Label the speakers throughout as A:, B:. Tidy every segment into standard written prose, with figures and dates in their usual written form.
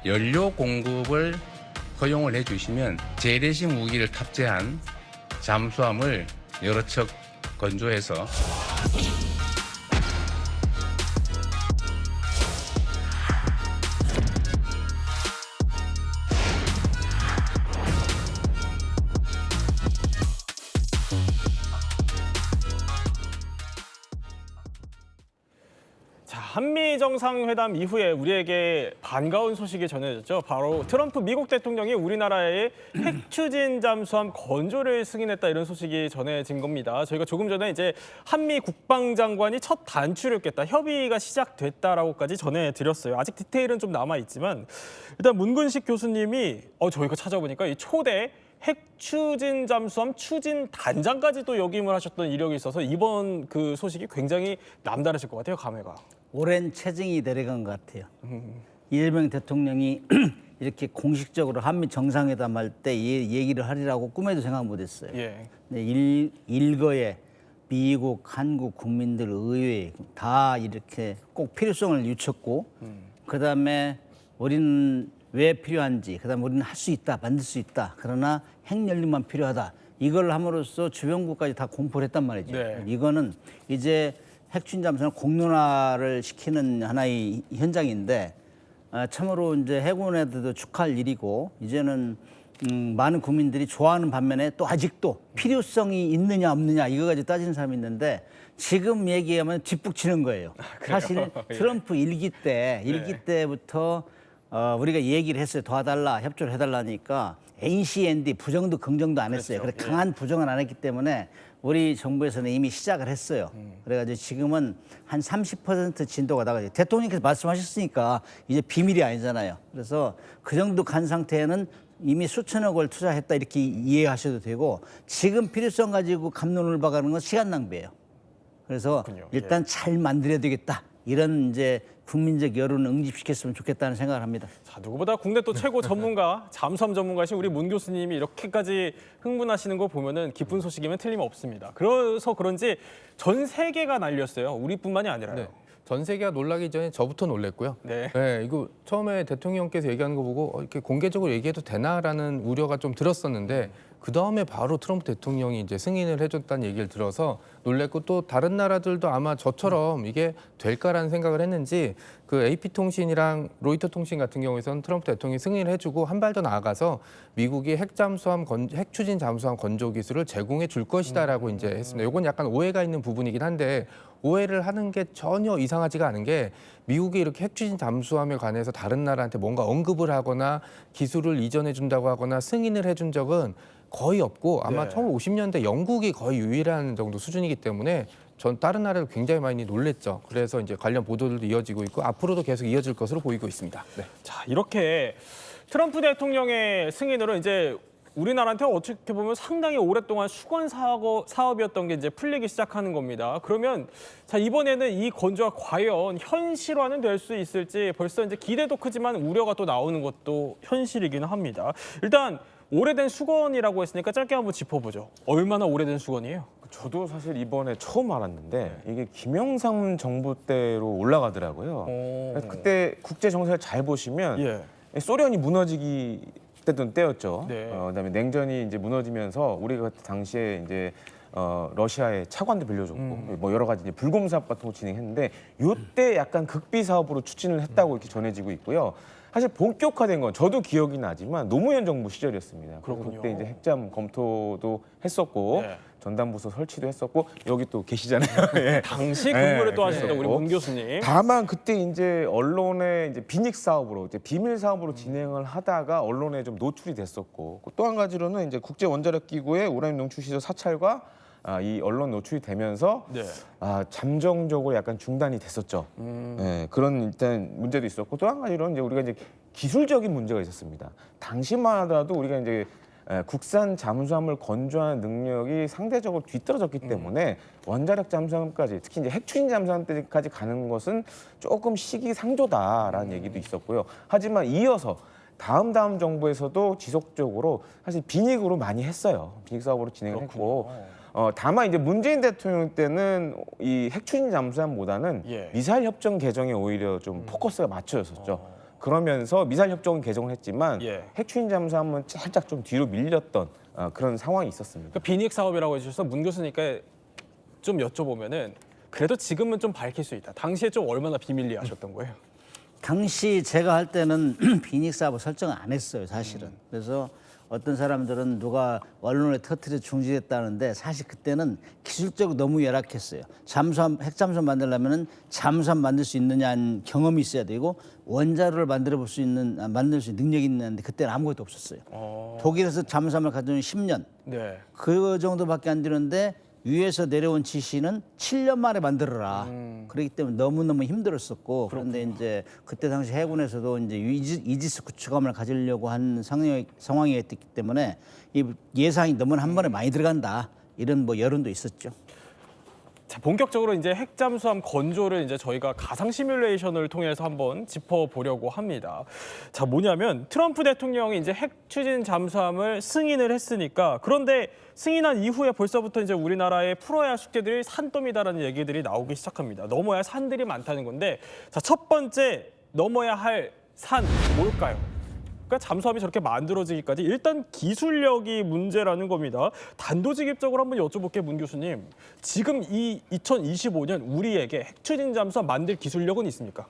A: 연료 공급을 허용을 해주시면 재래식 무기를 탑재한 잠수함을 여러 척 건조해서
B: 한미 정상회담 이후에 우리에게 반가운 소식이 전해졌죠. 바로 트럼프 미국 대통령이 우리나라에 핵 추진 잠수함 건조를 승인했다, 이런 소식이 전해진 겁니다. 저희가 조금 전에 이제 한미 국방장관이 첫 단추를 꼈다, 협의가 시작됐다라고까지 전해드렸어요. 아직 디테일은 좀 남아 있지만 일단 문근식 교수님이 저희가 찾아보니까 이 초대 핵 추진 잠수함 추진 단장까지도 역임을 하셨던 이력이 있어서 이번 그 소식이 굉장히 남다르실 것 같아요, 감회가.
C: 오랜 체증이 내려간 것 같아요. 이재명 대통령이 이렇게 공식적으로 한미 정상회담 할 때 얘기를 하리라고 꿈에도 생각 못했어요.
B: 예.
C: 일거에 미국, 한국 국민들, 의회 다 이렇게 꼭 필요성을 유쳤고, 그다음에 우리는 왜 필요한지, 그다음에 우리는 할 수 있다, 만들 수 있다. 그러나 핵연료만 필요하다. 이걸 함으로써 주변국까지 다 공포를 했단 말이죠.
B: 네.
C: 이거는 이제 핵추진 잠수함을 공론화를 시키는 하나의 현장인데, 참으로 이제 해군에도 축하할 일이고, 이제는 많은 국민들이 좋아하는 반면에 또 아직도 필요성이 있느냐 없느냐 이거 가지고 따지는 사람이 있는데, 지금 얘기하면 뒷북치는 거예요. 사실 트럼프 일기 때부터 우리가 얘기를 했어요. 도와달라, 협조를 해달라니까 NCND 부정도 긍정도 안 했어요.
B: 그렇죠.
C: 그래서 강한 부정은 안 했기 때문에 우리 정부에서는 이미 시작을 했어요. 그래가지고 지금은 한 30% 진도가 나가죠. 대통령께서 말씀하셨으니까 이제 비밀이 아니잖아요. 그래서 그 정도 간 상태에는 이미 수천억을 투자했다, 이렇게 이해하셔도 되고, 지금 필요성 가지고 갑론을 박아는 건 시간 낭비예요. 그래서
B: 그렇군요.
C: 일단 잘 만들어야 되겠다, 이런 이제 국민적 여론을 응집시켰으면 좋겠다는 생각을 합니다.
B: 자, 누구보다 국내 또 최고 전문가, 잠수함 전문가신 우리 문 교수님이 이렇게까지 흥분하시는 거 보면은 기쁜 소식이면 틀림없습니다. 그래서 그런지 전 세계가 난리였어요. 우리뿐만이 아니라요.
D: 네. 전 세계가 놀라기 전에 저부터 놀랬고요.
B: 네.
D: 이거 처음에 대통령께서 얘기하는 거 보고 이렇게 공개적으로 얘기해도 되나라는 우려가 좀 들었었는데, 그 다음에 바로 트럼프 대통령이 이제 승인을 해줬다는 얘기를 들어서 놀랬고, 또 다른 나라들도 아마 저처럼 이게 될까라는 생각을 했는지, 그 AP통신이랑 로이터 통신 같은 경우에서는 트럼프 대통령이 승인을 해주고 한 발 더 나아가서 미국이 핵 추진 잠수함 건조 기술을 제공해 줄 것이다라고 이제 했습니다. 이건 약간 오해가 있는 부분이긴 한데, 오해를 하는 게 전혀 이상하지가 않은 게, 미국이 이렇게 핵 추진 잠수함에 관해서 다른 나라한테 뭔가 언급을 하거나 기술을 이전해 준다고 하거나 승인을 해준 적은 거의 없고, 아마
B: 네.
D: 1950년대 영국이 거의 유일한 정도 수준이기 때문에 전 다른 나라를 굉장히 많이 놀랬죠. 그래서 이제 관련 보도들도 이어지고 있고 앞으로도 계속 이어질 것으로 보이고 있습니다. 네.
B: 자, 이렇게 트럼프 대통령의 승인으로 이제 우리나라한테 어떻게 보면 상당히 오랫동안 수건 사업이었던 게 이제 풀리기 시작하는 겁니다. 그러면 자, 이번에는 이 건조가 과연 현실화는 될 수 있을지 벌써 이제 기대도 크지만 우려가 또 나오는 것도 현실이기는 합니다. 일단 오래된 수건이라고 했으니까 짧게 한번 짚어보죠. 얼마나 오래된 수건이에요?
E: 저도 사실 이번에 처음 알았는데 이게 김영삼 정부 때로 올라가더라고요. 그래서 그때 국제 정세를 잘 보시면
B: 예.
E: 소련이 무너지기 때던 때였죠.
B: 네.
E: 그다음에 냉전이 이제 무너지면서 우리가 당시에 이제 러시아에 차관도 빌려줬고 뭐 여러 가지 이제 불곰 사업 같은 거 진행했는데, 이때 약간 극비 사업으로 추진을 했다고 이렇게 전해지고 있고요. 사실 본격화된 건 저도 기억이 나지만 노무현 정부 시절이었습니다. 그래서
B: 그렇군요.
E: 그때 이제 핵잠 검토도 했었고
B: 네.
E: 전담부서 설치도 했었고, 여기 또 계시잖아요. 예.
B: 당시 근무를 또 하셨던 우리
E: 그랬고.
B: 문 교수님.
E: 다만 그때 이제 언론의 이제 비닉 사업으로, 이제 비밀 사업으로 진행을 하다가 언론에 좀 노출이 됐었고, 또 한 가지로는 이제 국제 원자력 기구의 우라늄 농출 시설 사찰과 이 언론 노출이 되면서
B: 네.
E: 잠정적으로 약간 중단이 됐었죠. 네, 그런 일단 문제도 있었고, 또 한 가지로는 이제 우리가 이제 기술적인 문제가 있었습니다. 당시만 하더라도 우리가 이제 국산 잠수함을 건조하는 능력이 상대적으로 뒤떨어졌기 때문에 원자력 잠수함까지, 특히 이제 핵추진 잠수함까지 가는 것은 조금 시기상조다라는 얘기도 있었고요. 하지만 이어서 다음 정부에서도 지속적으로 사실 비닉으로 많이 했어요. 비닉 사업으로 진행을 했고, 다만 이제 문재인 대통령 때는 이 핵추진 잠수함보다는
B: 예.
E: 미사일 협정 개정에 오히려 좀 포커스가 맞춰졌었죠. 그러면서 미사일 협정은 개정을 했지만
B: 예.
E: 핵 추진 잠수함은 살짝 좀 뒤로 밀렸던 그런 상황이 있었습니다.
B: 그 비닉 사업이라고 해주셔서 문 교수님께 좀 여쭤보면은 그래도 지금은 좀 밝힐 수 있다. 당시에 좀 얼마나 비밀리 하셨던 거예요?
C: 당시 제가 할 때는 비닉 사업을 설정 안 했어요, 사실은. 그래서 어떤 사람들은 누가 언론에 터뜨려 중지했다는데 사실 그때는 기술적으로 너무 열악했어요. 잠수함, 핵잠수함 만들려면은 잠수함 만들 수 있느냐는 경험이 있어야 되고 원자로를 만들 수 있는 능력이 있는데 그때는 아무것도 없었어요. 독일에서 잠수함을 가져온 10년
B: 네.
C: 그 정도밖에 안 되는데 위에서 내려온 지시는 7년 만에 만들어라. 그렇기 때문에 너무너무 힘들었었고 그런데 이제 그때 당시 해군에서도 이제 이지스 구축함을 가지려고 한 상황이었기 때문에 이 예상이 너무 한 번에 많이 들어간다. 이런 뭐 여론도 있었죠.
B: 자, 본격적으로 이제 핵잠수함 건조를 이제 저희가 가상 시뮬레이션을 통해서 한번 짚어보려고 합니다. 자, 뭐냐면 트럼프 대통령이 이제 핵 추진 잠수함을 승인을 했으니까 그런데 승인한 이후에 벌써부터 이제 우리나라에 풀어야 할 숙제들이 산더미다라는 얘기들이 나오기 시작합니다. 넘어야 할 산들이 많다는 건데 자, 첫 번째 넘어야 할 산 뭘까요? 그러니까 잠수함이 저렇게 만들어지기까지 일단 기술력이 문제라는 겁니다. 단도직입적으로 한번 여쭤볼게요, 문 교수님. 지금 이 2025년 우리에게 핵 추진 잠수함 만들 기술력은 있습니까?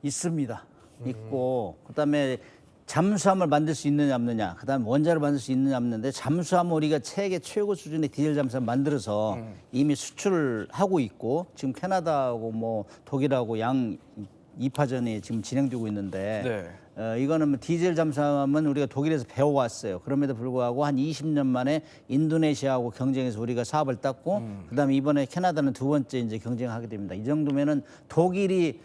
C: 있습니다. 있고 그다음에 잠수함을 만들 수 있느냐 없느냐, 그다음에 원자를 만들 수 있느냐 없는데 잠수함 우리가 세계 최고 수준의 디젤 잠수함 만들어서 이미 수출을 하고 있고 지금 캐나다하고 뭐 독일하고 양 2파전이 지금 진행되고 있는데 이거는 뭐 디젤 잠수함은 우리가 독일에서 배워왔어요. 그럼에도 불구하고 한 20년 만에 인도네시아하고 경쟁해서 우리가 사업을 땄고 그다음에 이번에 캐나다는 두 번째 이제 경쟁하게 됩니다. 이 정도면은 독일이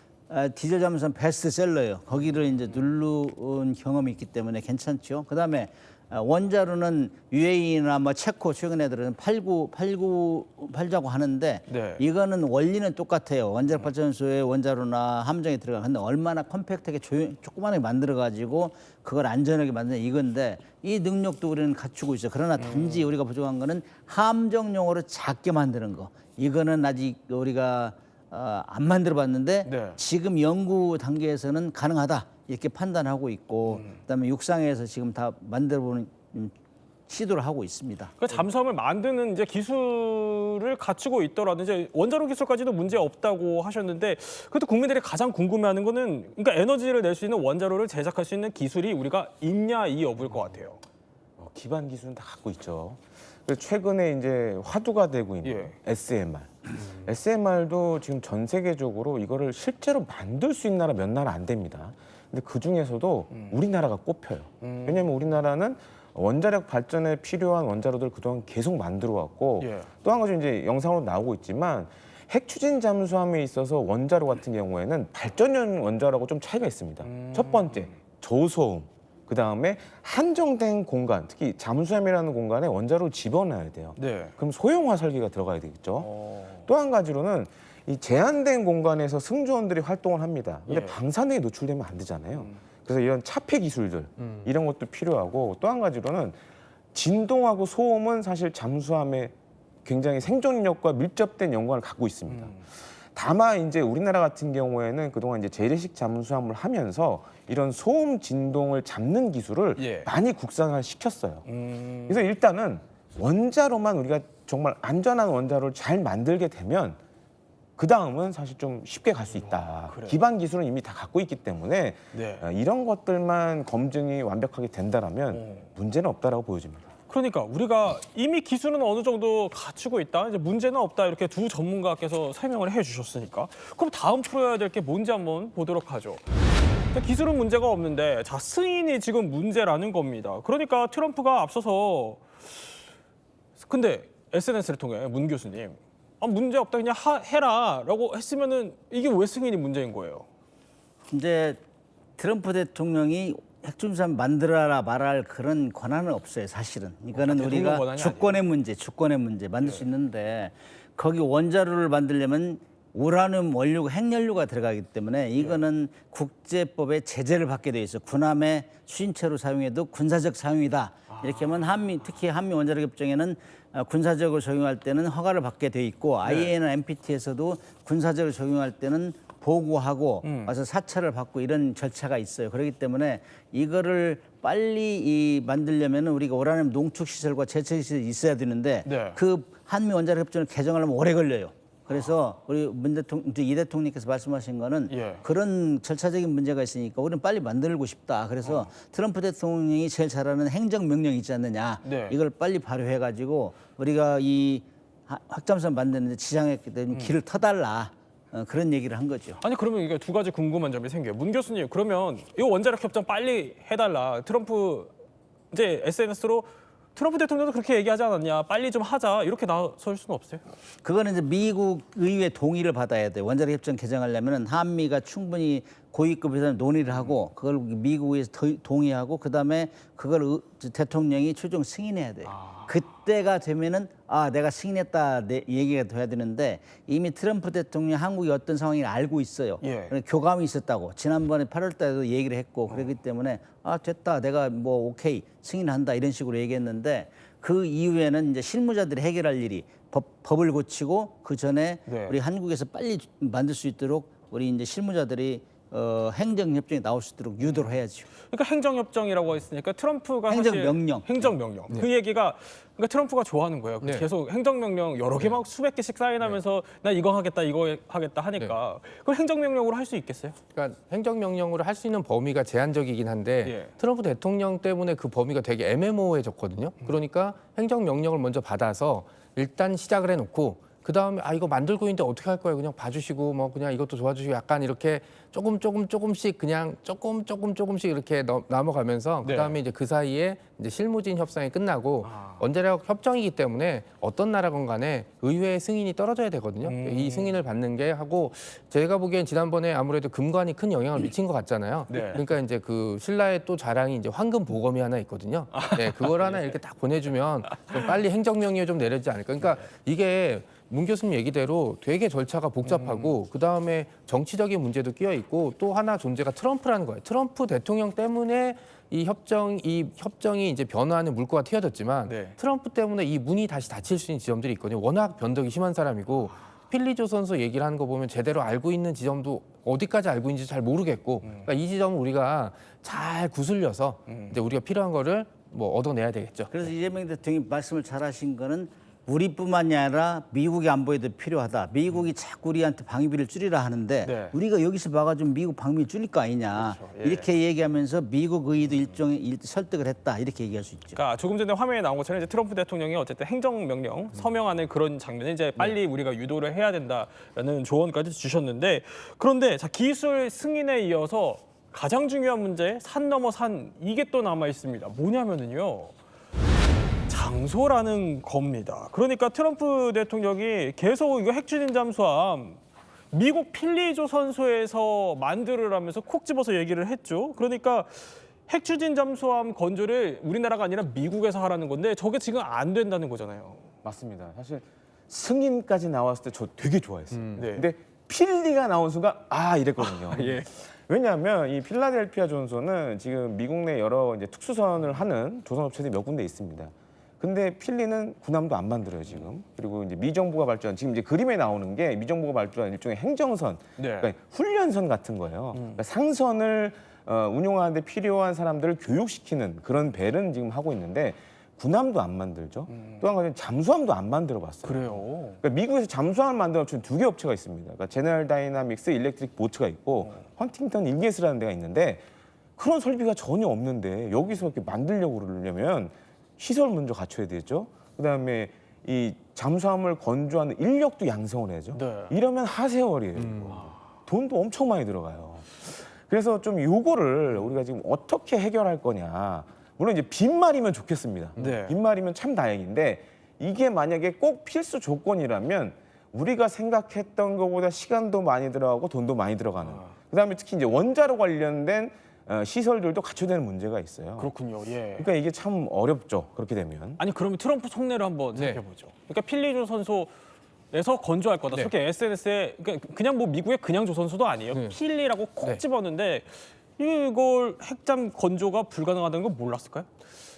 C: 디젤 잠수함 베스트셀러예요. 거기를 이제 누른 경험이 있기 때문에 괜찮죠. 그다음에 원자로는 UAE나 뭐 체코 최근 애들은 팔자고 하는데
B: 네.
C: 이거는 원리는 똑같아요. 원자력 발전소에 원자로나 함정에 들어가. 근데 얼마나 컴팩트하게 조그만하게 만들어 가지고 그걸 안전하게 만드냐 이건데 이 능력도 우리는 갖추고 있어요. 그러나 단지 우리가 부족한 거는 함정용으로 작게 만드는 거. 이거는 아직 우리가 안 만들어 봤는데
B: 네.
C: 지금 연구 단계에서는 가능하다. 이렇게 판단하고 있고 그다음에 육상에서 지금 다 만들어보는 시도를 하고 있습니다.
B: 그러니까 잠수함을 만드는 이제 기술을 갖추고 있더라도 이제 원자로 기술까지도 문제 없다고 하셨는데 그래도 국민들이 가장 궁금해하는 거는 그러니까 에너지를 낼 수 있는 원자로를 제작할 수 있는 기술이 우리가 있냐 이 여부일 것 같아요.
E: 기반 기술은 다 갖고 있죠. 그래서 최근에 이제 화두가 되고 있는 SMR. SMR도 지금 전 세계적으로 이거를 실제로 만들 수 있는 나라 몇 나라 안 됩니다. 근데 그 중에서도 우리나라가 꼽혀요. 왜냐하면 우리나라는 원자력 발전에 필요한 원자로들 그동안 계속 만들어 왔고 또 한 가지 이제 영상으로 나오고 있지만 핵 추진 잠수함에 있어서 원자로 같은 경우에는 발전용 원자로하고 좀 차이가 있습니다. 첫 번째, 저소음. 그 다음에 한정된 공간, 특히 잠수함이라는 공간에 원자로를 집어넣어야 돼요. 그럼 소형화 설계가 들어가야 되겠죠. 또 한 가지로는 이 제한된 공간에서 승조원들이 활동을 합니다. 근데 방사능에 노출되면 안 되잖아요. 그래서 이런 차폐 기술들 이런 것도 필요하고 또 한 가지로는 진동하고 소음은 사실 잠수함에 굉장히 생존력과 밀접된 연관을 갖고 있습니다. 다만 이제 우리나라 같은 경우에는 그동안 이제 재래식 잠수함을 하면서 이런 소음 진동을 잡는 기술을 많이 국산화 시켰어요. 그래서 일단은 원자로만 우리가 정말 안전한 원자로를 잘 만들게 되면 그 다음은 사실 좀 쉽게 갈 수 있다. 기반 기술은 이미 다 갖고 있기 때문에 이런 것들만 검증이 완벽하게 된다라면 문제는 없다라고 보여집니다.
B: 그러니까 우리가 이미 기술은 어느 정도 갖추고 있다. 이제 문제는 없다. 이렇게 두 전문가께서 설명을 해주셨으니까 그럼 다음 풀어야 될 게 뭔지 한번 보도록 하죠. 기술은 문제가 없는데 자 승인이 지금 문제라는 겁니다. 그러니까 트럼프가 앞서서 근데 SNS를 통해 문 교수님 문제 없다 그냥 해라라고 했으면은 이게 왜 승인이 문제인 거예요?
C: 이제 트럼프 대통령이 핵잠수함 만들어라 말할 그런 권한은 없어요, 사실은. 이거는 우리가 주권의 문제 만들 수 있는데 거기 원자로를 만들려면 우라늄 원료, 핵연료가 들어가기 때문에 이거는 국제법에 제재를 받게 돼 있어. 군함의 수신체로 사용해도 군사적 사용이다. 이렇게 하면 특히 한미 원자력 협정에는 군사적으로 적용할 때는 허가를 받게 돼 있고 IAEA나 NPT에서도 군사적으로 적용할 때는 보고하고 와서 사찰을 받고 이런 절차가 있어요. 그렇기 때문에 이거를 빨리 만들려면 우리가 오라늄 농축 시설과 제철 시설이 있어야 되는데
B: 네.
C: 그 한미 원자력 협정을 개정하려면 오래 걸려요. 그래서 우리 이 대통령께서 말씀하신 거는
B: 예.
C: 그런 절차적인 문제가 있으니까 우리는 빨리 만들고 싶다. 그래서 트럼프 대통령이 제일 잘하는 행정명령 있지 않느냐.
B: 네.
C: 이걸 빨리 발효해가지고 우리가 이 확잠수함 만드는데 지장했기 때문에 길을 터달라. 그런 얘기를 한 거죠.
B: 아니 그러면 이게 두 가지 궁금한 점이 생겨요. 문 교수님 그러면 이 원자력 협정 빨리 해달라. 트럼프 이제 SNS로 트럼프 대통령도 그렇게 얘기하지 않았냐. 빨리 좀 하자. 이렇게 나설 수는 없어요.
C: 그거는 이제 미국 의회 동의를 받아야 돼요. 원자력 협정 개정하려면 한미가 충분히 고위급에서 논의를 하고 그걸 미국 의회에서 동의하고 그다음에 그걸 대통령이 최종 승인해야 돼요. 그때가 되면은 내가 승인했다 얘기가 돼야 되는데 이미 트럼프 대통령이 한국이 어떤 상황인지 알고 있어요.
B: 예.
C: 교감이 있었다고 지난번에 8월 달에도 얘기를 했고 그렇기 때문에 됐다 내가 뭐 오케이 승인한다 이런 식으로 얘기했는데 그 이후에는 이제 실무자들이 해결할 일이 법을 고치고 그 전에
B: 네.
C: 우리 한국에서 빨리 만들 수 있도록 우리 이제 실무자들이 행정협정에 나올 수 있도록 유도를 해야죠.
B: 그러니까 행정협정이라고 했으니까 트럼프가
C: 행정명령.
B: 사실 행정명령. 그 얘기가 그러니까 트럼프가 좋아하는 거예요.
D: 네.
B: 계속 행정명령 여러 개 막 수백 개씩 사인하면서 나 이거 하겠다 이거 하겠다 하니까 그걸 행정명령으로 할 수 있겠어요?
D: 그러니까 행정명령으로 할 수 있는 범위가 제한적이긴 한데
B: 예.
D: 트럼프 대통령 때문에 그 범위가 되게 애매모호해졌거든요. 그러니까 행정명령을 먼저 받아서 일단 시작을 해놓고 그 다음에 이거 만들고 있는데 어떻게 할 거예요? 그냥 봐주시고 뭐 그냥 이것도 도와주시고 약간 이렇게 조금씩 그냥 조금씩 이렇게 넘어가면서
B: 네.
D: 그 다음에 이제 그 사이에 이제 실무진 협상이 끝나고 원자력 협정이기 때문에 어떤 나라건 간에 의회의 승인이 떨어져야 되거든요. 이 승인을 받는 게 하고 제가 보기엔 지난번에 아무래도 금관이 큰 영향을 미친 것 같잖아요.
B: 네.
D: 그러니까 이제 그 신라의 또 자랑이 이제 황금 보검이 하나 있거든요. 네, 그걸 하나 이렇게 딱 보내주면 좀 빨리 행정명령이 좀 내려지지 않을까. 그러니까 이게 문 교수님 얘기대로 되게 절차가 복잡하고 그 다음에 정치적인 문제도 끼어 있고 또 하나 존재가 트럼프라는 거예요. 트럼프 대통령 때문에 이 협정이 이제 변화하는 물꼬가 튀어졌지만
B: 네.
D: 트럼프 때문에 이 문이 다시 닫힐 수 있는 지점들이 있거든요. 워낙 변덕이 심한 사람이고 필리조선소 얘기를 하는 거 보면 제대로 알고 있는 지점도 어디까지 알고 있는지 잘 모르겠고 그러니까 이 지점을 우리가 잘 구슬려서 이제 우리가 필요한 거를 뭐 얻어내야 되겠죠.
C: 그래서 이재명 대통령이 말씀을 잘하신 거는 우리뿐만이 아니라 미국의 안보에도 필요하다. 미국이 자꾸 우리한테 방위비를 줄이라 하는데
B: 네.
C: 우리가 여기서 막아주면 미국 방위비 줄일 거 아니냐.
B: 그렇죠. 예.
C: 이렇게 얘기하면서 미국 의회도 일종의 설득을 했다. 이렇게 얘기할 수 있죠.
B: 그러니까 조금 전에 화면에 나온 것처럼 이제 트럼프 대통령이 어쨌든 행정명령 서명하는 그런 장면을 이제 빨리 우리가 유도를 해야 된다라는 조언까지 주셨는데 그런데 자 기술 승인에 이어서 가장 중요한 문제 산 넘어 산 이게 또 남아 있습니다. 뭐냐면은요. 장소라는 겁니다. 그러니까 트럼프 대통령이 계속 이거 핵추진 잠수함 미국 필리조선소에서 만들으라면서 콕 집어서 얘기를 했죠. 그러니까 핵추진 잠수함 건조를 우리나라가 아니라 미국에서 하라는 건데 저게 지금 안 된다는 거잖아요.
E: 맞습니다. 사실 승인까지 나왔을 때 저 되게 좋아했어요.
B: 네.
E: 근데 필리가 나온 순간 이랬거든요.
B: 예.
E: 왜냐하면 이 필라델피아 조선소는 지금 미국 내 여러 이제 특수선을 하는 조선업체들이 몇 군데 있습니다. 근데 필리는 군함도 안 만들어요 지금. 그리고 이제 미 정부가 발주한 지금 이제 그림에 나오는 게 미 정부가 발주한 일종의 행정선,
B: 네.
E: 그러니까 훈련선 같은 거예요. 그러니까 상선을 운용하는데 필요한 사람들을 교육시키는 그런 배는 지금 하고 있는데 군함도 안 만들죠. 또 한 가지는 잠수함도 안 만들어봤어요.
B: 그래요.
E: 그러니까 미국에서 잠수함을 만드는 업체는 두 개 업체가 있습니다. 그러니까 제너럴 다이나믹스 일렉트릭 보트가 있고 헌팅턴 일기스라는 데가 있는데 그런 설비가 전혀 없는데 여기서 이렇게 만들려고 그러려면 시설 먼저 갖춰야 되죠. 그다음에 이 잠수함을 건조하는 인력도 양성을 해야죠.
B: 네.
E: 이러면 하세월이에요. 돈도 엄청 많이 들어가요. 그래서 좀 요거를 우리가 지금 어떻게 해결할 거냐. 물론 이제 빈말이면 좋겠습니다.
B: 네.
E: 빈말이면 참 다행인데 이게 만약에 꼭 필수 조건이라면 우리가 생각했던 것보다 시간도 많이 들어가고 돈도 많이 들어가는. 그다음에 특히 이제 원자로 관련된 시설들도 갖춰야 되는 문제가 있어요.
B: 그렇군요. 예.
E: 그러니까 이게 참 어렵죠. 그렇게 되면.
B: 아니 그러면 트럼프 속내를 한번 생각해보죠. 그러니까 필리조선소에서 건조할 거다.
D: 네.
B: 솔직히 SNS에 그냥 뭐 미국의 그냥 조선소도 아니에요.
D: 네.
B: 필리라고 콕
D: 네.
B: 집었는데 이걸 핵잠 건조가 불가능하다는 건 몰랐을까요?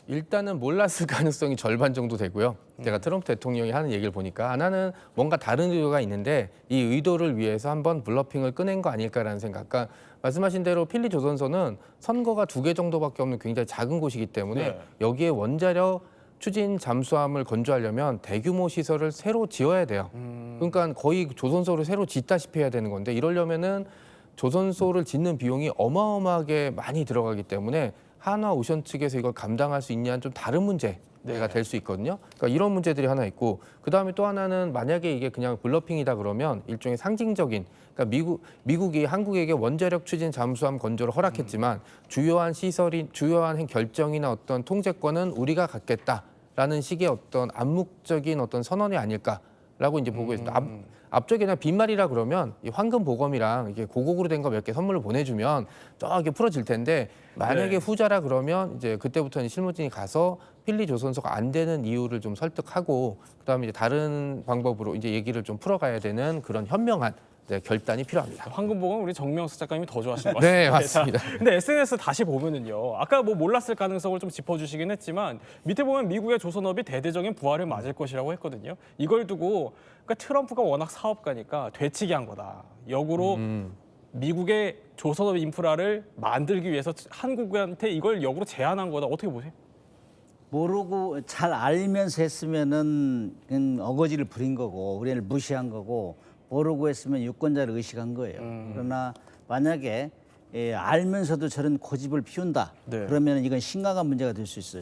D: 일단은 몰랐을 가능성이 절반 정도 되고요. 제가 트럼프 대통령이 하는 얘기를 보니까 하나는 뭔가 다른 의도가 있는데 이 의도를 위해서 한번 블러핑을 꺼낸 거 아닐까라는 생각. 그러니까 말씀하신 대로 필리 조선소는 선거가 2개 정도밖에 없는 굉장히 작은 곳이기 때문에
B: 네.
D: 여기에 원자력 추진 잠수함을 건조하려면 대규모 시설을 새로 지어야 돼요. 그러니까 거의 조선소를 새로 짓다시피 해야 되는 건데 이러려면은 조선소를 짓는 비용이 어마어마하게 많이 들어가기 때문에 한화 오션 측에서 이걸 감당할 수 있냐는 좀 다른 문제가 될 수 있거든요. 그러니까 이런 문제들이 하나 있고 그다음에 또 하나는 만약에 이게 그냥 블러핑이다 그러면 일종의 상징적인 그러니까 미국이 한국에게 원자력 추진 잠수함 건조를 허락했지만 주요한 결정이나 어떤 통제권은 우리가 갖겠다라는 식의 어떤 암묵적인 어떤 선언이 아닐까라고 이제 보고 있습니다. 앞쪽에 그냥 빈말이라 그러면 이 황금 보검이랑 이게 고국으로 된 거 몇 개 선물로 보내주면 저게 풀어질 텐데 만약에
B: 네.
D: 후자라 그러면 이제 그때부터는 실무진이 가서 필리 조선소가 안 되는 이유를 좀 설득하고 그다음에 이제 다른 방법으로 이제 얘기를 좀 풀어가야 되는 그런 현명한 결단이 필요합니다.
B: 황금복은 우리 정명수 작가님이 더 좋아하시는 것 같습니다.
D: 네, 맞습니다.
B: 자, 근데 SNS 다시 보면은요. 아까 뭐 몰랐을 가능성을 좀 짚어주시긴 했지만 밑에 보면 미국의 조선업이 대대적인 부활을 맞을 것이라고 했거든요. 이걸 두고 그러니까 트럼프가 워낙 사업가니까 되치기 한 거다. 역으로 미국의 조선업 인프라를 만들기 위해서 한국한테 이걸 역으로 제안한 거다. 어떻게 보세요?
C: 모르고 잘 알면서 했으면은 그냥 어거지를 부린 거고 우리를 무시한 거고 모르고 했으면 유권자를 의식한 거예요. 그러나 만약에 알면서도 저런 고집을 피운다.
B: 네.
C: 그러면 이건 심각한 문제가 될 수 있어요.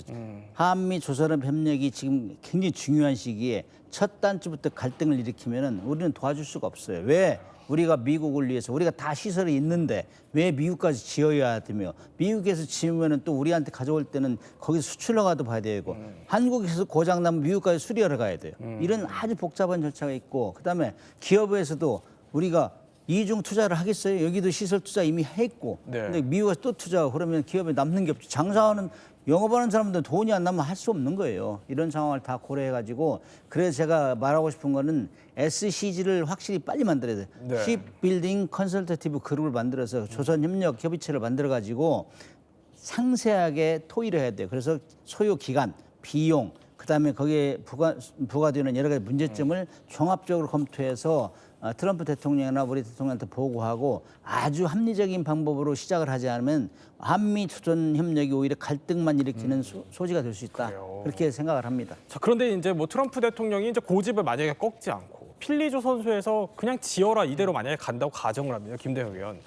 C: 한미 조선업 협력이 지금 굉장히 중요한 시기에 첫 단추부터 갈등을 일으키면은 우리는 도와줄 수가 없어요. 왜? 우리가 미국을 위해서 우리가 다 시설이 있는데 왜 미국까지 지어야 되며 미국에서 지으면은 또 우리한테 가져올 때는 거기서 수출러가도 봐야 되고 한국에서 고장 나면 미국까지 수리하러 가야 돼요. 이런 아주 복잡한 절차가 있고 그다음에 기업에서도 우리가 이중 투자를 하겠어요? 여기도 시설 투자 이미 했고
B: 네.
C: 근데 미국에서 또 투자하고 그러면 기업에 남는 게 없죠. 장사하는 영업하는 사람들 돈이 안 나면 할 수 없는 거예요. 이런 상황을 다 고려해가지고 그래서 제가 말하고 싶은 거는 SCG를 확실히 빨리 만들어야 돼요.
B: 네.
C: Shipbuilding Consultative 그룹을 만들어서 조선협력 협의체를 만들어가지고 상세하게 토의를 해야 돼요. 그래서 소요 기간, 비용, 그다음에 거기에 부과되는 여러 가지 문제점을 종합적으로 검토해서 트럼프 대통령이나 우리 대통령한테 보고하고 아주 합리적인 방법으로 시작을 하지 않으면 한미 조선 협력이 오히려 갈등만 일으키는 소지가 될 수 있다.
B: 그래요.
C: 그렇게 생각을 합니다.
B: 자, 그런데 이제 뭐 트럼프 대통령이 이제 고집을 만약에 꺾지 않고 필리 조선소에서 그냥 지어라 이대로 만약에 간다고 가정을 합니다. 김대혁 의원.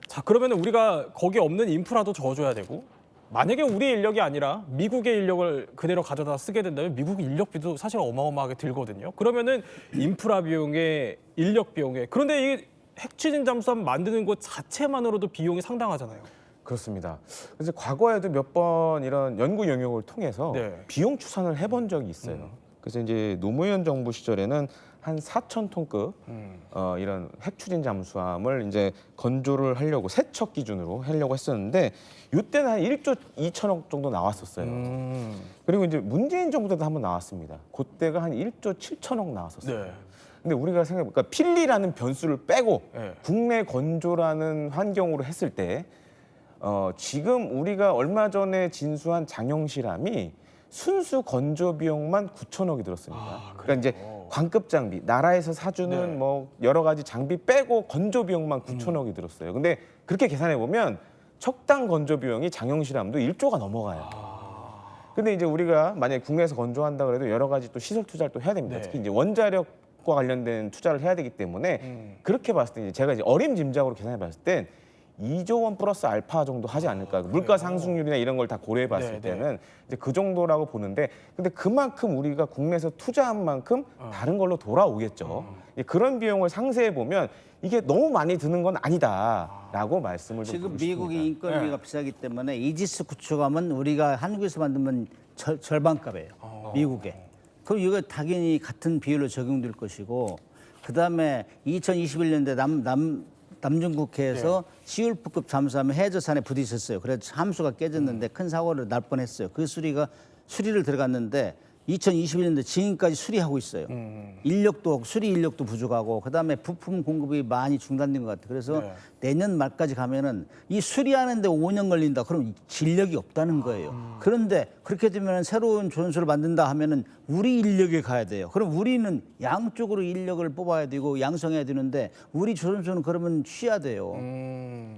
B: 자, 그러면 우리가 거기 없는 인프라도 져줘야 되고 만약에 우리 인력이 아니라 미국의 인력을 그대로 가져다 쓰게 된다면 미국 인력비도 사실 어마어마하게 들거든요. 그러면은 인프라 비용에 인력 비용에 그런데 이 핵추진 잠수함 만드는 것 자체만으로도 비용이 상당하잖아요.
E: 그렇습니다. 그래서 과거에도 몇 번 이런 연구 영역을 통해서
B: 네.
E: 비용 추산을 해본 적이 있어요. 그래서 이제 노무현 정부 시절에는 한 4,000톤급 이런 핵추진 잠수함을 이제 건조를 하려고 세척 기준으로 하려고 했었는데 이때는 한 1조 2천억 정도 나왔었어요. 그리고 이제 문재인 정부 때도 한번 나왔습니다. 그때가 한 1조 7천억 나왔었어요.
B: 네.
E: 근데 우리가 생각해보니까 필리라는 변수를 빼고
B: 네.
E: 국내 건조라는 환경으로 했을 때 지금 우리가 얼마 전에 진수한 장영실함이 순수 건조 비용만 9천억이 들었습니다. 그러니까 이제 광급 장비, 나라에서 사주는
B: 네.
E: 뭐 여러 가지 장비 빼고 건조 비용만 9천억이 들었어요. 근데 그렇게 계산해 보면 척당 건조 비용이 장영실함도 1조가 넘어가요. 근데 이제 우리가 만약에 국내에서 건조한다 그래도 여러 가지 또 시설 투자를 또 해야 됩니다.
B: 네.
E: 특히 이제 원자력과 관련된 투자를 해야 되기 때문에 그렇게 봤을 때 이제 제가 이제 어림짐작으로 계산해 봤을 땐 2조 원 플러스 알파 정도 하지 않을까. 물가 상승률이나 이런 걸 다 고려해 봤을
B: 네,
E: 때는 이제 그 정도라고 보는데 근데 그만큼 우리가 국내에서 투자한 만큼 다른 걸로 돌아오겠죠. 이제 그런 비용을 상세해 보면 이게 너무 많이 드는 건 아니다라고 말씀을 좀
C: 지금
E: 드리고
C: 미국이
E: 싶습니다.
C: 인건비가 비싸기 때문에 이지스 구축함은 우리가 한국에서 만들면 절반값이에요. 미국에. 그럼 이거 당연히 같은 비율로 적용될 것이고 그다음에 2021년대 남중국해에서 시울프급 잠수함이 해저산에 부딪혔어요. 그래서 함수가 깨졌는데 큰 사고를 날 뻔했어요. 그 수리를 들어갔는데 2021년도 지금까지 수리하고 있어요. 인력도 수리 인력도 부족하고 그다음에 부품 공급이 많이 중단된 것 같아요. 그래서
B: 네.
C: 내년 말까지 가면은 이 수리하는데 5년 걸린다. 그럼 진력이 없다는 거예요. 그런데 그렇게 되면 새로운 조선소를 만든다 하면은 우리 인력에 가야 돼요. 그럼 우리는 양쪽으로 인력을 뽑아야 되고 양성해야 되는데 우리 조선소는 그러면 쉬어야 돼요.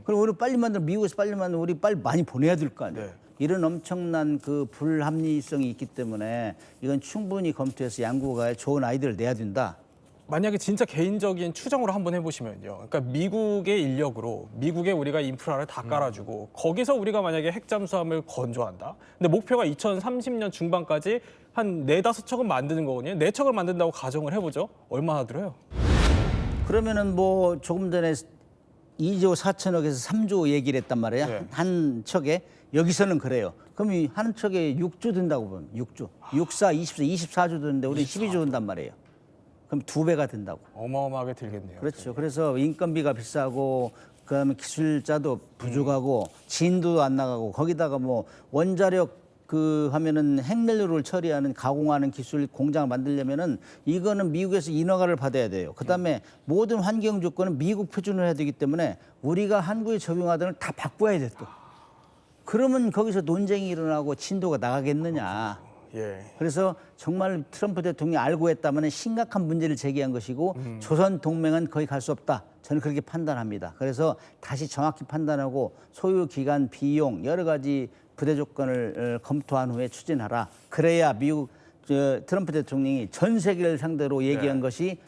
C: 그럼 우리 빨리 만들어 미국에서 빨리 만들어 우리 빨리 많이 보내야 될 거 아니에요.
B: 네.
C: 이런 엄청난 그 불합리성이 있기 때문에 이건 충분히 검토해서 양국에 좋은 아이디어를 내야 된다.
B: 만약에 진짜 개인적인 추정으로 한번 해보시면요. 그러니까 미국의 인력으로 미국에 우리가 인프라를 다 깔아주고 거기서 우리가 만약에 핵잠수함을 건조한다. 근데 목표가 2030년 중반까지 한 4-5척은 만드는 거거든요. 4척을 만든다고 가정을 해보죠. 얼마나 들어요?
C: 그러면은 뭐 조금 전에 2조 4천억에서 3조 얘기를 했단 말이에요.
B: 네.
C: 한 척에 여기서는 그래요. 그럼 이 한 척에 6조 든다고 보면 6조. 64, 24조 드는데 우리 12조 든단 말이에요. 그럼 2배가 든다고.
B: 어마어마하게 들겠네요.
C: 그렇죠. 그래서 인건비가 비싸고 그다음에 기술자도 부족하고 진도도 안 나가고 거기다가 뭐 원자력 그 하면은 핵연료를 처리하는 가공하는 기술 공장을 만들려면은 이거는 미국에서 인허가를 받아야 돼요. 그다음에 모든 환경 조건은 미국 표준을 해야 되기 때문에 우리가 한국에 적용하던 걸 다 바꿔야 돼 또. 그러면 거기서 논쟁이 일어나고 진도가 나가겠느냐.
B: 예.
C: 그래서 정말 트럼프 대통령이 알고 했다면 심각한 문제를 제기한 것이고 조선 동맹은 거기 갈 수 없다. 저는 그렇게 판단합니다. 그래서 다시 정확히 판단하고 소요 기간, 비용 여러 가지 부대 조건을 검토한 후에 추진하라. 그래야 미국 트럼프 대통령이 전 세계를 상대로 얘기한 것이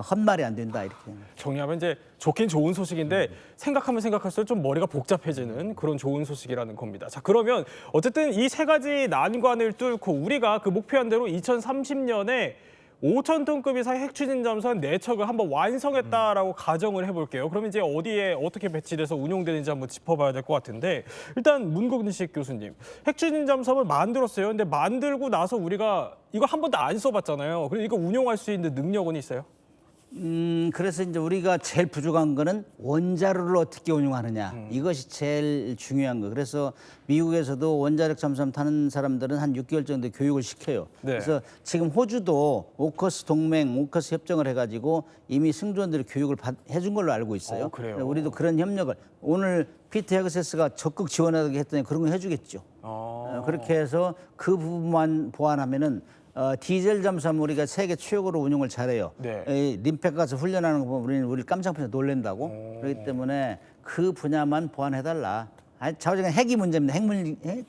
C: 헛말이 안 된다 이렇게.
B: 정리하면 이제 좋긴 좋은 소식인데 생각하면 생각할수록 좀 머리가 복잡해지는 그런 좋은 소식이라는 겁니다. 자, 그러면 어쨌든 이 세 가지 난관을 뚫고 우리가 그 목표한 대로 2030년에 5,000톤급 이상의 핵추진 잠수함 4척을 한번 완성했다라고 가정을 해볼게요. 그럼 이제 어디에 어떻게 배치돼서 운용되는지 한번 짚어봐야 될 것 같은데 일단 문국식 교수님, 핵추진 잠수함을 만들었어요. 근데 만들고 나서 우리가 이거 한 번도 안 써봤잖아요. 그리고 이거 운용할 수 있는 능력은 있어요?
C: 그래서 이제 우리가 제일 부족한 거는 원자로를 어떻게 운용하느냐. 이것이 제일 중요한 거. 그래서 미국에서도 원자력 잠수함 타는 사람들은 한 6개월 정도 교육을 시켜요.
B: 네.
C: 그래서 지금 호주도 오커스 동맹, 오커스 협정을 해가지고 이미 승조원들이 교육을 해준 걸로 알고 있어요.
B: 그래요?
C: 우리도 그런 협력을 오늘 피트 헤그세스가 적극 지원하게 했더니 그런 거 해주겠죠. 그렇게 해서 그 부분만 보완하면은 디젤 잠수함 우리가 세계 최고로 운용을 잘해요.
B: 네.
C: 림팩 가서 훈련하는 거 보면 우리 깜짝 놀란다고. 그렇기 때문에 그 분야만 보완해달라. 자우지간 핵이 문제입니다.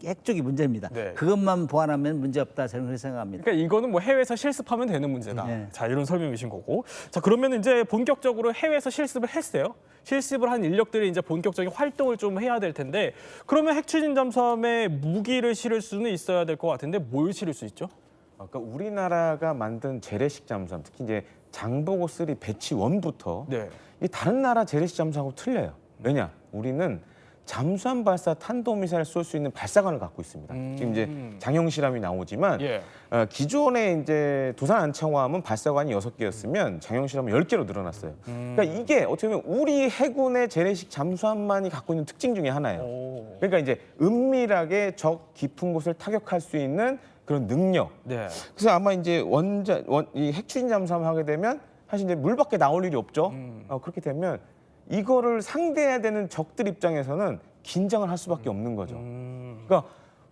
C: 핵 쪽이 문제입니다.
B: 네.
C: 그것만 보완하면 문제 없다. 저는 그렇게 생각합니다.
B: 그러니까 이거는 뭐 해외에서 실습하면 되는 문제다.
C: 네.
B: 자, 이런 설명이신 거고. 자, 그러면 이제 본격적으로 해외에서 실습을 했어요. 실습을 한 인력들이 이제 본격적인 활동을 좀 해야 될 텐데 그러면 핵추진 잠수함에 무기를 실을 수는 있어야 될 것 같은데 뭘 실을 수 있죠?
E: 그러니까 우리나라가 만든 재래식 잠수함, 특히 이제 장보고 3 배치 1부터
B: 네.
E: 이 다른 나라 재래식 잠수함하고 틀려요. 왜냐? 우리는 잠수함 발사 탄도미사일 쏠 수 있는 발사관을 갖고 있습니다. 지금 이제 장형 실험이 나오지만
B: 예.
E: 기존에 이제 도산 안창호함은 발사관이 6개였으면 장형 실험은 10개로 늘어났어요. 그러니까 이게 어떻게 보면 우리 해군의 재래식 잠수함만이 갖고 있는 특징 중에 하나예요.
B: 오.
E: 그러니까 이제 은밀하게 적 깊은 곳을 타격할 수 있는 그런 능력.
B: 네.
E: 그래서 아마 이제 이 핵추진 잠수함을 하게 되면 사실 이제 물 밖에 나올 일이 없죠. 그렇게 되면 이거를 상대해야 되는 적들 입장에서는 긴장을 할 수밖에 없는 거죠. 그러니까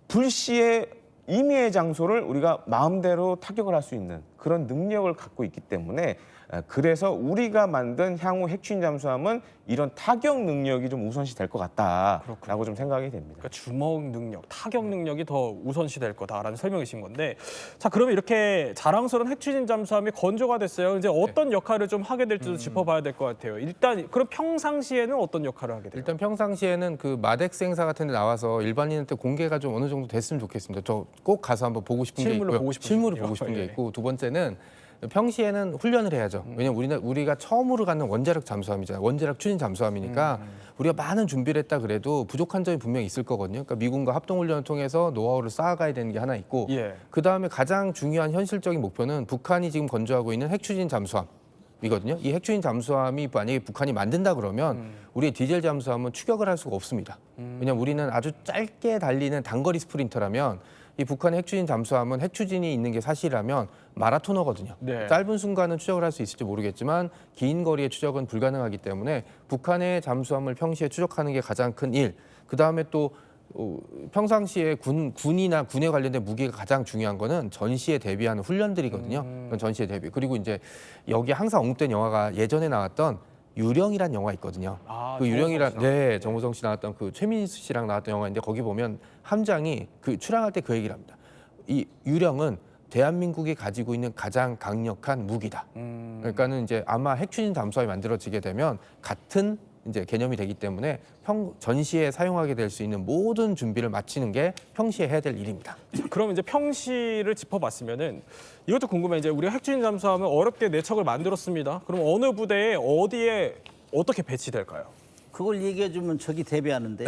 E: 불시에 임의의 장소를 우리가 마음대로 타격을 할 수 있는 그런 능력을 갖고 있기 때문에 그래서 우리가 만든 향후 핵추진 잠수함은 이런 타격 능력이 좀 우선시 될 것 같다라고 좀 생각이 됩니다.
B: 그러니까 주먹 능력, 타격 능력이 더 우선시 될 거다라는 설명이신 건데, 자, 그러면 이렇게 자랑스러운 핵추진 잠수함이 건조가 됐어요. 이제 어떤 역할을 좀 하게 될지도 짚어봐야 될 것 같아요. 일단 그럼 평상시에는 어떤 역할을 하게 돼요?
D: 일단 평상시에는 그 마덱스 행사 같은 데 나와서 일반인한테 공개가 좀 어느 정도 됐으면 좋겠습니다. 저 꼭 가서 한번 보고 싶은 게
B: 실물로
D: 있고요.
B: 보고 싶으시군요.
D: 실물을 보고 싶은 게
B: 예.
D: 있고, 두 번째는 평시에는 훈련을 해야죠. 왜냐면 우리가 처음으로 갖는 원자력 잠수함이잖아요. 원자력 추진 잠수함이니까 우리가 많은 준비를 했다 그래도 부족한 점이 분명히 있을 거거든요. 그러니까 미군과 합동훈련을 통해서 노하우를 쌓아가야 되는 게 하나 있고,
B: 예.
D: 그다음에 가장 중요한 현실적인 목표는 북한이 지금 건조하고 있는 핵추진 잠수함이거든요. 이 핵추진 잠수함이 만약에 북한이 만든다 그러면 우리의 디젤 잠수함은 추격을 할 수가 없습니다. 왜냐하면 우리는 아주 짧게 달리는 단거리 스프린터라면 이 북한의 핵추진 잠수함은 핵추진이 있는 게 사실이라면 마라토너거든요.
B: 네.
D: 짧은 순간은 추적을 할 수 있을지 모르겠지만 긴 거리의 추적은 불가능하기 때문에 북한의 잠수함을 평시에 추적하는 게 가장 큰 일. 그다음에 또 평상시에 군이나 군에 관련된 무기가 가장 중요한 거는 전시에 대비하는 훈련들이거든요. 그건 전시에 대비. 그리고 이제 여기 항상 언급된 영화가 예전에 나왔던 유령이란 영화 있거든요.
B: 아,
D: 그 유령이란
B: 정우성 씨.
D: 네, 정우성 씨 나왔던 그 최민수 씨랑 나왔던 영화인데 거기 보면 함장이 그 출항할 때 그 얘기를 합니다. 이 유령은 대한민국이 가지고 있는 가장 강력한 무기다. 그러니까는 이제 아마 핵추진 잠수함이 만들어지게 되면 같은 이제 개념이 되기 때문에 전시에 사용하게 될 수 있는 모든 준비를 마치는 게 평시에 해야 될 일입니다.
B: 그럼 이제 평시를 짚어봤으면은 이것도 궁금해. 이제 우리가 핵추진 잠수함을 어렵게 내척을 만들었습니다. 그럼 어느 부대에 어디에 어떻게 배치될까요?
C: 그걸 얘기해 주면 저기 대비하는데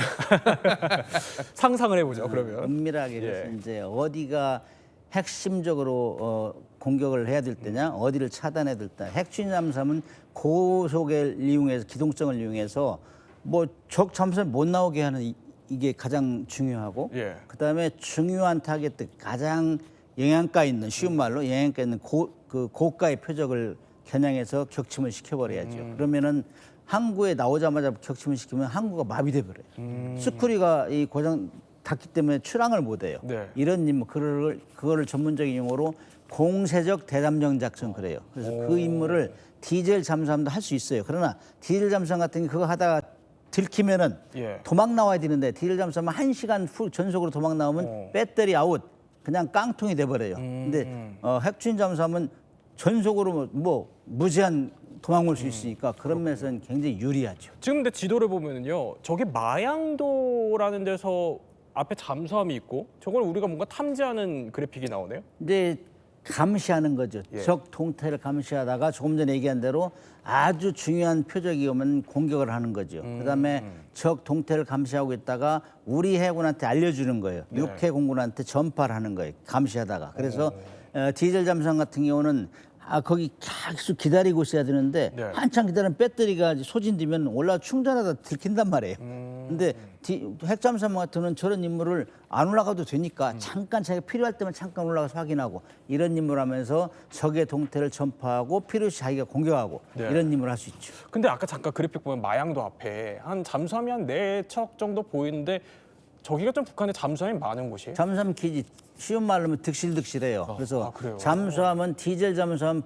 B: 상상을 해보죠. 그러면
C: 은밀하게 그래서
B: 예.
C: 이제 어디가 핵심적으로 공격을 해야 될 때냐, 어디를 차단해야 될 때냐. 핵추진 잠수함은 고속을 이용해서 기동성을 이용해서 뭐 적 잠수함 못 나오게 하는 이게 가장 중요하고
B: 예.
C: 그다음에 중요한 타겟들 가장 영향가 있는 쉬운 말로 영향가 있는 고가의 표적을 겨냥해서 격침을 시켜버려야죠. 그러면은 항구에 나오자마자 격침을 시키면 항구가 마비돼 버려요. 스쿠리가 이 고장 닿기 때문에 출항을 못해요.
B: 네.
C: 이런 임무 그거를 전문적인 용어로 공세적 대담정 작전 그래요. 그래서 그 임무를 디젤 잠수함도 할 수 있어요. 그러나 디젤 잠수함 같은 게 그거 하다가 들키면은
B: 예.
C: 도망 나와야 되는데 디젤 잠수함은 1시간 후 전속으로 도망 나오면 배터리 아웃 그냥 깡통이 돼 버려요. 근데 핵추진 잠수함은 전속으로 뭐 무제한 도망올 수 있으니까 그런 면에서는 굉장히 유리하죠.
B: 지금 근데 지도를 보면은요, 저게 마양도라는 데서 앞에 잠수함이 있고 저걸 우리가 뭔가 탐지하는 그래픽이 나오네요.
C: 이제 감시하는 거죠.
B: 예.
C: 적 동태를 감시하다가 조금 전에 얘기한 대로 아주 중요한 표적이 오면 공격을 하는 거죠. 그다음에 적 동태를 감시하고 있다가 우리 해군한테 알려주는 거예요.
B: 네.
C: 육해 공군한테 전파를 하는 거예요. 감시하다가. 그래서 디젤 잠수함 같은 경우는 거기 계속 기다리고 있어야 되는데
B: 네.
C: 한참 기다리면 배터리가 소진되면 올라 충전하다 들킨단 말이에요. 근데 핵잠수함 같은 경우는 저런 임무를 안 올라가도 되니까 잠깐 자기가 필요할 때만 잠깐 올라가서 확인하고 이런 임무를 하면서 적의 동태를 전파하고 필요시 자기가 공격하고
B: 네.
C: 이런 임무를 할 수 있죠.
B: 근데 아까 잠깐 그래픽 보면 마양도 앞에 한 잠수함이 한 4척 정도 보이는데 저기가 좀 북한의 잠수함이 많은 곳이에요?
C: 잠수함 기지 쉬운 말로 하면 득실득실해요. 그래서
B: 그래요?
C: 잠수함은 디젤 잠수함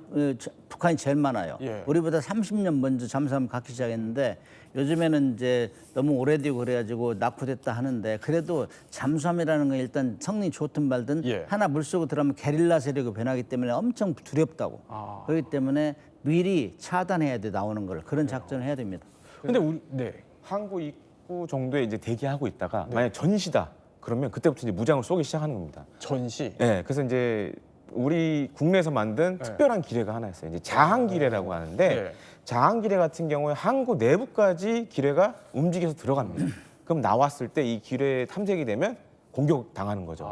C: 북한이 제일 많아요.
B: 예.
C: 우리보다 30년 먼저 잠수함 갖기 시작했는데 요즘에는 이제 너무 오래되고 그래가지고 낙후됐다 하는데 그래도 잠수함이라는 건 일단 성능이 좋든 말든
B: 예.
C: 하나 물속으로 들어가면 게릴라 세력이 변하기 때문에 엄청 두렵다고. 그렇기 때문에 미리 차단해야 돼 나오는 걸 그런 작전을 해야 됩니다.
B: 근데 네.
E: 항구 입구 정도에 이제 대기하고 있다가 만약 전시다 그러면 그때부터 이제 무장을 쏘기 시작하는 겁니다.
B: 전시.
E: 네, 그래서 이제 우리 국내에서 만든 특별한 기뢰가 하나 있어요. 이제 자항 기뢰라고 하는데
B: 네.
E: 자항 기뢰 같은 경우에 항구 내부까지 기뢰가 움직여서 들어갑니다. 그럼 나왔을 때 이 기뢰 탐색이 되면 공격 당하는 거죠.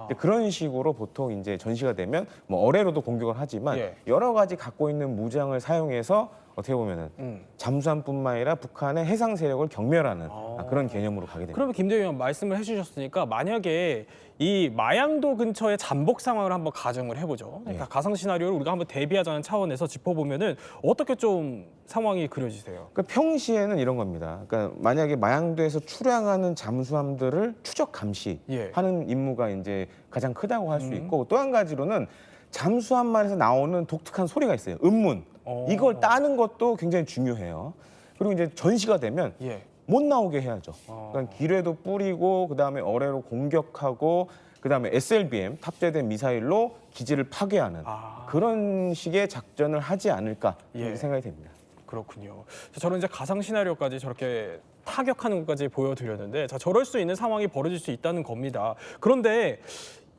E: 근데 그런 식으로 보통 이제 전시가 되면 뭐 어뢰로도 공격을 하지만
B: 예.
E: 여러 가지 갖고 있는 무장을 사용해서 어떻게 보면은 잠수함뿐만 아니라 북한의 해상 세력을 경멸하는 그런 개념으로 가게 됩니다.
B: 그러면 김대위 의원 말씀을 해주셨으니까 만약에 이 마양도 근처의 잠복 상황을 한번 가정을 해보죠. 그러니까 가상 시나리오를 우리가 한번 대비하자는 차원에서 짚어보면은 어떻게 좀 상황이 그려지세요?
E: 그러니까 평시에는 이런 겁니다. 그러니까 만약에 마양도에서 출항하는 잠수함들을 추적 감시하는
B: 예.
E: 임무가 이제 가장 크다고 할 수 있고 또 한 가지로는 잠수함만에서 나오는 독특한 소리가 있어요. 음문. 이걸 따는 것도 굉장히 중요해요. 그리고 이제 전시가 되면
B: 예.
E: 못 나오게 해야죠. 그러니까 기뢰도 뿌리고 그다음에 어뢰로 공격하고 그다음에 SLBM 탑재된 미사일로 기지를 파괴하는 그런 식의 작전을 하지 않을까 이렇게
B: 예.
E: 생각이 됩니다.
B: 그렇군요. 저는 이제 가상 시나리오까지 저렇게 타격하는 것까지 보여드렸는데 자, 저럴 수 있는 상황이 벌어질 수 있다는 겁니다. 그런데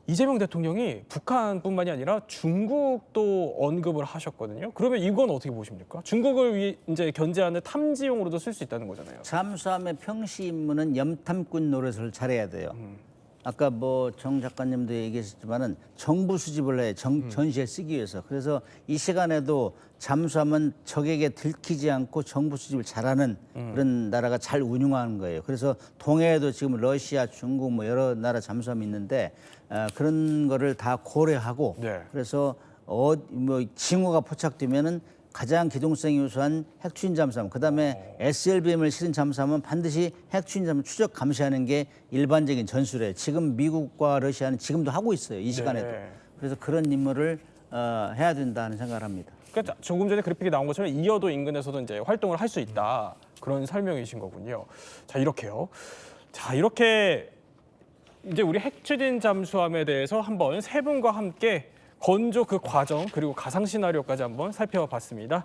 B: 이재명 대통령이 북한뿐만이 아니라 중국도 언급을 하셨거든요. 그러면 이건 어떻게 보십니까? 중국을 이제 견제하는 탐지용으로도 쓸 수 있다는 거잖아요.
C: 잠수함의 평시 임무는 염탐꾼 노릇을 잘해야 돼요. 아까 뭐 정 작가님도 얘기하셨지만은 정부 수집을 해 전시에 쓰기 위해서. 그래서 이 시간에도 잠수함은 적에게 들키지 않고 정부 수집을 잘하는 그런 나라가 잘 운용하는 거예요. 그래서 동해에도 지금 러시아, 중국 뭐 여러 나라 잠수함이 있는데 그런 거를 다 고려하고
B: 네.
C: 그래서 뭐 징후가 포착되면은 가장 기동성이 우수한 핵추진 잠수함, 그다음에 SLBM을 실은 잠수함은 반드시 핵추진 잠수함 추적 감시하는 게 일반적인 전술이에요. 지금 미국과 러시아는 지금도 하고 있어요. 이 시간에도. 그래서 그런 임무를 해야 된다는 생각을 합니다.
B: 그러니까 조금 전에 그래픽이 나온 것처럼 이어도 인근에서도 이제 활동을 할 수 있다. 그런 설명이신 거군요. 자, 이렇게요. 자, 이렇게 이제 우리 핵추진 잠수함에 대해서 한번 세 분과 함께 건조 그 과정 그리고 가상 시나리오까지 한번 살펴봤습니다.